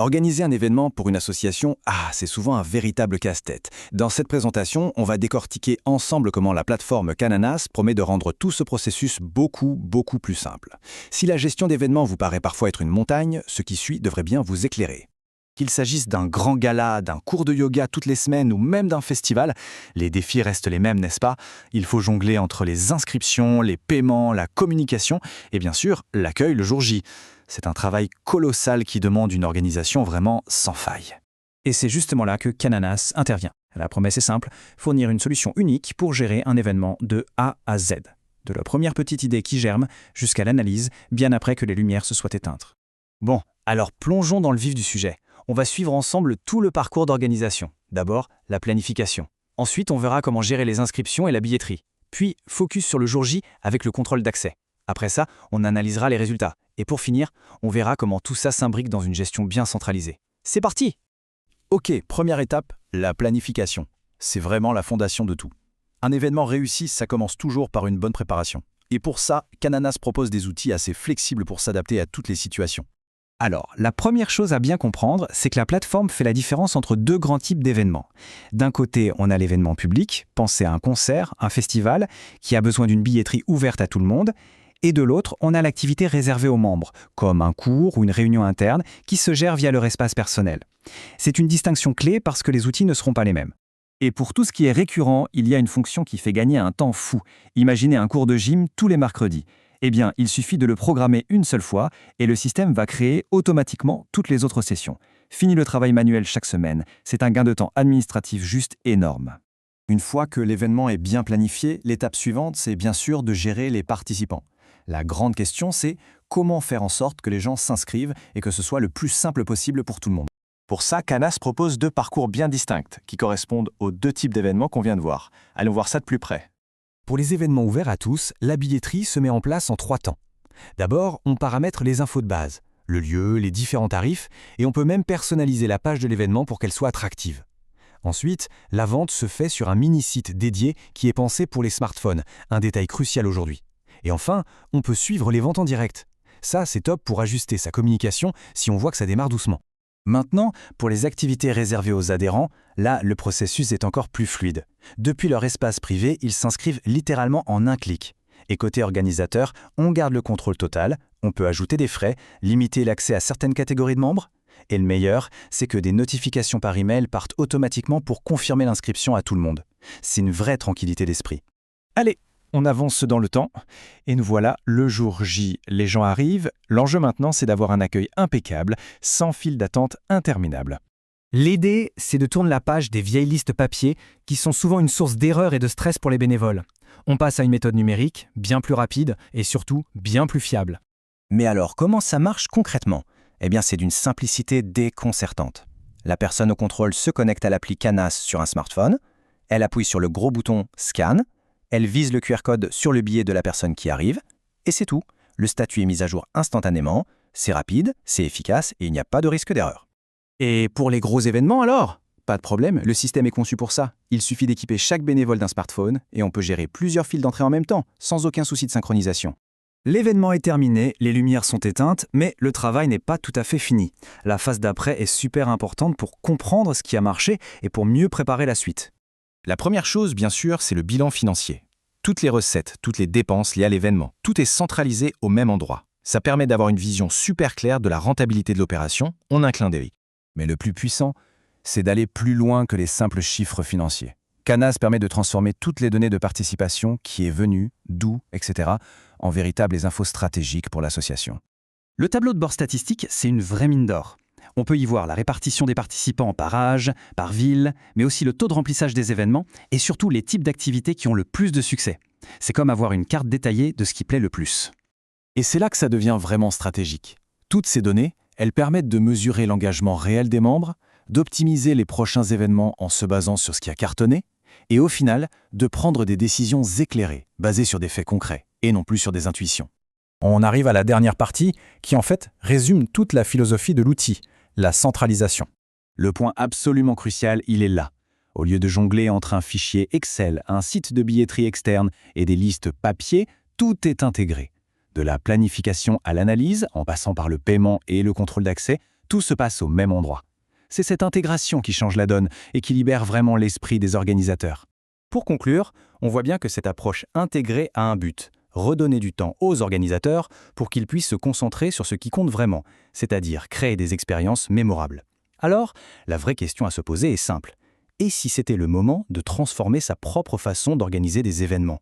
Organiser un événement pour une association, c'est souvent un véritable casse-tête. Dans cette présentation, on va décortiquer ensemble comment la plateforme Cananas promet de rendre tout ce processus beaucoup plus simple. Si la gestion d'événements vous paraît parfois être une montagne, ce qui suit devrait bien vous éclairer. Qu'il s'agisse d'un grand gala, d'un cours de yoga toutes les semaines ou même d'un festival, les défis restent les mêmes, n'est-ce pas? Il faut jongler entre les inscriptions, les paiements, la communication et bien sûr l'accueil le jour J. C'est un travail colossal qui demande une organisation vraiment sans faille. Et c'est justement là que Cananas intervient. La promesse est simple, fournir une solution unique pour gérer un événement de A à Z. De la première petite idée qui germe jusqu'à l'analyse, bien après que les lumières se soient éteintes. Bon, alors plongeons dans le vif du sujet. On va suivre ensemble tout le parcours d'organisation. D'abord, la planification. Ensuite, on verra comment gérer les inscriptions et la billetterie. Puis, focus sur le jour J avec le contrôle d'accès. Après ça, on analysera les résultats. Et pour finir, on verra comment tout ça s'imbrique dans une gestion bien centralisée. C'est parti! Ok, première étape, la planification. C'est vraiment la fondation de tout. Un événement réussi, ça commence toujours par une bonne préparation. Et pour ça, Cananas propose des outils assez flexibles pour s'adapter à toutes les situations. Alors, la première chose à bien comprendre, c'est que la plateforme fait la différence entre deux grands types d'événements. D'un côté, on a l'événement public, pensez à un concert, un festival, qui a besoin d'une billetterie ouverte à tout le monde. Et de l'autre, on a l'activité réservée aux membres, comme un cours ou une réunion interne, qui se gère via leur espace personnel. C'est une distinction clé parce que les outils ne seront pas les mêmes. Et pour tout ce qui est récurrent, il y a une fonction qui fait gagner un temps fou. Imaginez un cours de gym tous les mercredis. Eh bien, il suffit de le programmer une seule fois et le système va créer automatiquement toutes les autres sessions. Fini le travail manuel chaque semaine. C'est un gain de temps administratif juste énorme. Une fois que l'événement est bien planifié, l'étape suivante, c'est bien sûr de gérer les participants. La grande question, c'est comment faire en sorte que les gens s'inscrivent et que ce soit le plus simple possible pour tout le monde. Pour ça, Cananas propose deux parcours bien distincts qui correspondent aux deux types d'événements qu'on vient de voir. Allons voir ça de plus près. Pour les événements ouverts à tous, la billetterie se met en place en 3 temps. D'abord, on paramètre les infos de base, le lieu, les différents tarifs, et on peut même personnaliser la page de l'événement pour qu'elle soit attractive. Ensuite, la vente se fait sur un mini-site dédié qui est pensé pour les smartphones, un détail crucial aujourd'hui. Et enfin, on peut suivre les ventes en direct. Ça, c'est top pour ajuster sa communication si on voit que ça démarre doucement. Maintenant, pour les activités réservées aux adhérents, là, le processus est encore plus fluide. Depuis leur espace privé, ils s'inscrivent littéralement en un clic. Et côté organisateur, on garde le contrôle total, on peut ajouter des frais, limiter l'accès à certaines catégories de membres. Et le meilleur, c'est que des notifications par email partent automatiquement pour confirmer l'inscription à tout le monde. C'est une vraie tranquillité d'esprit. Allez, on avance dans le temps, et nous voilà le jour J. Les gens arrivent, l'enjeu maintenant c'est d'avoir un accueil impeccable, sans file d'attente interminable. L'idée, c'est de tourner la page des vieilles listes papier, qui sont souvent une source d'erreurs et de stress pour les bénévoles. On passe à une méthode numérique, bien plus rapide, et surtout bien plus fiable. Mais alors, comment ça marche concrètement? Eh bien, c'est d'une simplicité déconcertante. La personne au contrôle se connecte à l'appli Cananas sur un smartphone, elle appuie sur le gros bouton « Scan », elle vise le QR code sur le billet de la personne qui arrive, et c'est tout. Le statut est mis à jour instantanément, c'est rapide, c'est efficace et il n'y a pas de risque d'erreur. Et pour les gros événements alors? Pas de problème, le système est conçu pour ça. Il suffit d'équiper chaque bénévole d'un smartphone et on peut gérer plusieurs files d'entrée en même temps, sans aucun souci de synchronisation. L'événement est terminé, les lumières sont éteintes, mais le travail n'est pas tout à fait fini. La phase d'après est super importante pour comprendre ce qui a marché et pour mieux préparer la suite. La première chose, bien sûr, c'est le bilan financier. Toutes les recettes, toutes les dépenses liées à l'événement, tout est centralisé au même endroit. Ça permet d'avoir une vision super claire de la rentabilité de l'opération en un clin d'œil. Mais le plus puissant, c'est d'aller plus loin que les simples chiffres financiers. Cananas permet de transformer toutes les données de participation, qui est venu, d'où, etc., en véritables infos stratégiques pour l'association. Le tableau de bord statistique, c'est une vraie mine d'or. On peut y voir la répartition des participants par âge, par ville, mais aussi le taux de remplissage des événements et surtout les types d'activités qui ont le plus de succès. C'est comme avoir une carte détaillée de ce qui plaît le plus. Et c'est là que ça devient vraiment stratégique. Toutes ces données, elles permettent de mesurer l'engagement réel des membres, d'optimiser les prochains événements en se basant sur ce qui a cartonné, et au final, de prendre des décisions éclairées, basées sur des faits concrets, et non plus sur des intuitions. On arrive à la dernière partie qui en fait résume toute la philosophie de l'outil, la centralisation. Le point absolument crucial, il est là. Au lieu de jongler entre un fichier Excel, un site de billetterie externe et des listes papier, tout est intégré. De la planification à l'analyse, en passant par le paiement et le contrôle d'accès, Tout se passe au même endroit. C'est cette intégration qui change la donne et qui libère vraiment l'esprit des organisateurs. Pour conclure, on voit bien que cette approche intégrée a un but: redonner du temps aux organisateurs pour qu'ils puissent se concentrer sur ce qui compte vraiment, c'est-à-dire créer des expériences mémorables. Alors, la vraie question à se poser est simple. Et si c'était le moment de transformer sa propre façon d'organiser des événements ?